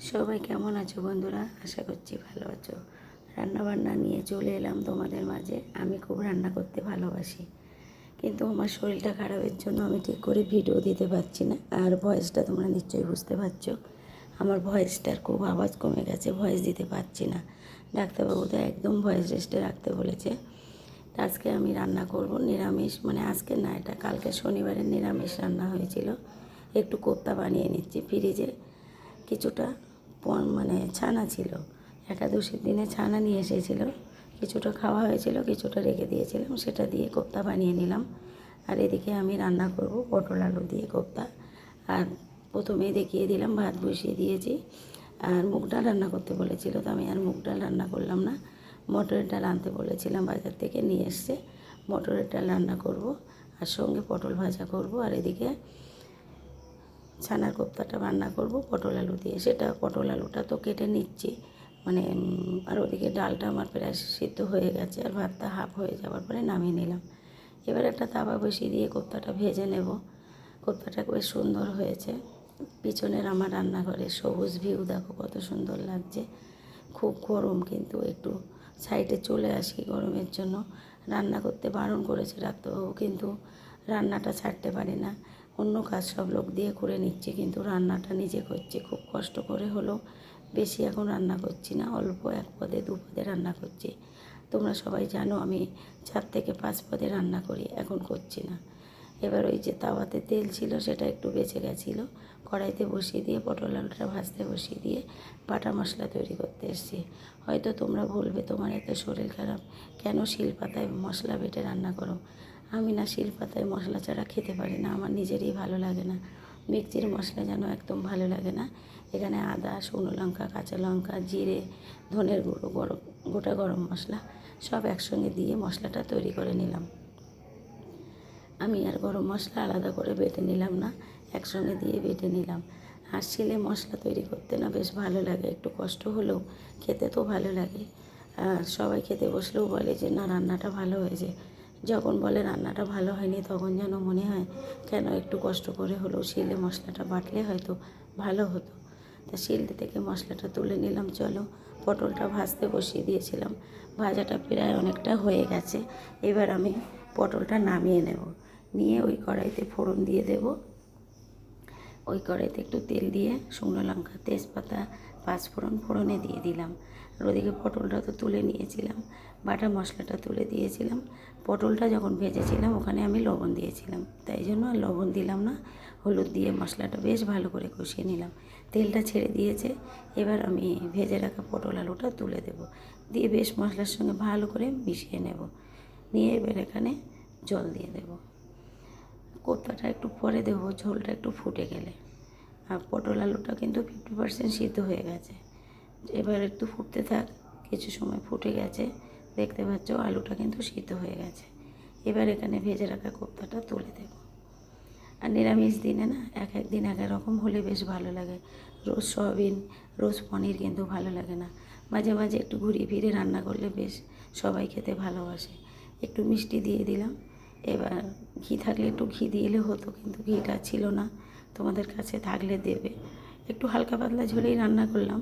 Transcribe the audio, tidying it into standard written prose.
সবাই কেমন আছো বন্ধুরা? আশা করছি ভালো আছো। রান্নাবান্না নিয়ে চলে এলাম তোমাদের মাঝে। আমি খুব রান্না করতে ভালোবাসি, কিন্তু আমার শরীরটা খারাপের জন্য আমি ঠিক করে ভিডিও দিতে পারছি না। আর ভয়েসটা তোমরা নিশ্চয়ই বুঝতে পারছো, আমার ভয়েসটার খুব আওয়াজ কমে গেছে, ভয়েস দিতে পারছি না। ডাক্তারবাবু তো একদম ভয়েস রেস্টে রাখতে বলেছে। আজকে আমি রান্না করব নিরামিষ, মানে আজকে না, এটা কালকে শনিবারের নিরামিষ রান্না হয়েছিল। একটু কোপ্তা বানিয়ে নিচ্ছি। ফ্রিজে কিছুটা মানে ছানা ছিল, একাদশীর দিনে ছানা নিয়ে এসেছিল, কিছুটা খাওয়া হয়েছিল, কিছুটা রেখে দিয়েছিলাম, সেটা দিয়ে কোপ্তা বানিয়ে নিলাম। আর এদিকে আমি রান্না করব পটল আলু দিয়ে কোপ্তা। আর প্রথমেই দেখিয়ে দিলাম ভাত বসিয়ে দিয়েছি। আর মুগ ডাল রান্না করতে বলেছিল, তো আমি আর মুগ ডাল রান্না করলাম না। মটরের ডাল আনতে বলেছিলাম, বাজার থেকে নিয়ে এসছে। মটরের ডাল রান্না করব, আর সঙ্গে পটল ভাজা করব। আর এদিকে ছানার কোপ্তাটা রান্না করব পটল আলু দিয়ে। সেটা পটল আলুটা তো কেটে নিচ্ছি, মানে আর ওদিকে ডালটা আমার প্রায় সিদ্ধ হয়ে গেছে, আর ভাতটা হাফ হয়ে যাওয়ার পরে নামিয়ে নিলাম। এবার একটা তাওয়া বসিয়ে দিয়ে কোপ্তাটা ভেজে নেব। কোপ্তাটা বেশ সুন্দর হয়েছে। পিছনের আমার রান্নাঘরে সবুজ ভিউ দেখো কত সুন্দর লাগছে। খুব গরম, কিন্তু একটু সাইডে চলে আসি গরমের জন্য। রান্না করতে বারণ করেছে ডাক্তারবাবু, কিন্তু রান্নাটা ছাড়তে পারি না। অন্য কাজ সব লোক দিয়ে করে নিচ্ছি, কিন্তু রান্নাটা নিজে করছি। খুব কষ্ট করে হলেও বেশি এখন রান্না করছি না, অল্প 1 পদে 2 পদে রান্না করছি। তোমরা সবাই জানো আমি 4 থেকে 5 পদে রান্না করি, এখন করছি না। এবার ওই যে তাওয়াতে তেল ছিল সেটা একটু বেঁচে গেছিলো, কড়াইতে বসিয়ে দিয়ে পটল আলুটা ভাজতে বসিয়ে দিয়ে বাটা মশলা তৈরি করতে এসেছি। হয়তো তোমরা বলবে তোমার এত শরীর খারাপ, কেন শিলপাতায় মশলা বেটে রান্না করো? আমি না শিলপাতায় মশলা ছাড়া খেতে পারি না, আমার নিজেরই ভালো লাগে না। মিক্সির মশলা যেন একদম ভালো লাগে না। এখানে আদা, শুকনো লঙ্কা, কাঁচা লঙ্কা, জিরে, ধনের গুঁড়ো, গোটা গরম মশলা সব একসঙ্গে দিয়ে মশলাটা তৈরি করে নিলাম। আমি আর গরম মশলা আলাদা করে বেটে নিলাম না, একসঙ্গে দিয়ে বেটে নিলাম। আর শিলে মশলা তৈরি করতে না বেশ ভালো লাগে, একটু কষ্ট হলেও খেতে তো ভালো লাগে। আর সবাই খেতে বসলেও বলে যে না রান্নাটা ভালো হয়েছে। যখন বলে রান্নাটা ভালো হয়নি, তখন যেন মনে হয় কেন একটু কষ্ট করে হলেও শিলে মশলাটা বাটলে হয়তো ভালো হতো। তা শিলতে থেকে মশলাটা তুলে নিলাম। চলো, পটলটা ভাজতে বসিয়ে দিয়েছিলাম, ভাজাটা প্রায় অনেকটা হয়ে গেছে। এবার আমি পটলটা নামিয়ে নেব, নিয়ে ওই কড়াইতে ফোড়ন দিয়ে দেব। ওই কড়াইতে একটু তেল দিয়ে শুকনো লঙ্কা, তেজপাতা, পাঁচফোড়ন ফোড়নে দিয়ে দিলাম। আর ওদিকে পটলটা তো তুলে নিয়েছিলাম, বাটা মশলাটা তুলে দিয়েছিলাম। পটলটা যখন ভেজেছিলাম ওখানে আমি লবণ দিয়েছিলাম, তাই জন্য আর লবণ দিলাম না। হলুদ দিয়ে মশলাটা বেশ ভালো করে কষিয়ে নিলাম। তেলটা ছেড়ে দিয়েছে। এবার আমি ভেজে রাখা পটল আলুটা তুলে দেব, দিয়ে বেশ মশলার সঙ্গে ভালো করে মিশিয়ে নেব। নিয়ে এবার এখানে জল দিয়ে দেব। কোপ্তাটা একটু পরে দেবো, ঝোলটা একটু ফুটে গেলে। আর পটল আলুটা কিন্তু 50% সিদ্ধ হয়ে গেছে। এবার একটু ফুটতে থাক, কিছু সময় ফুটে গেছে, দেখতে পাচ্ছ আলুটা কিন্তু সিদ্ধ হয়ে গেছে। এবার এখানে ভেজে রাখা কোপ্তাটা তুলে দেব। আর নিরামিষ দিনে না এক এক দিন এক এক রকম হলে বেশ ভালো লাগে। রোজ সয়াবিন, রোজ পনির কিন্তু ভালো লাগে না। মাঝে মাঝে একটু ঘুরিয়ে ফিরে রান্না করলে বেশ সবাই খেতে ভালোবাসে। একটু মিষ্টি দিয়ে দিলাম। এবার ঘি থাকলে একটু ঘি দিলে হতো, কিন্তু ঘিটা ছিল না, তোমাদের কাছে থাকলে দেবে। একটু হালকা পাতলা ঝোলেই রান্না করলাম,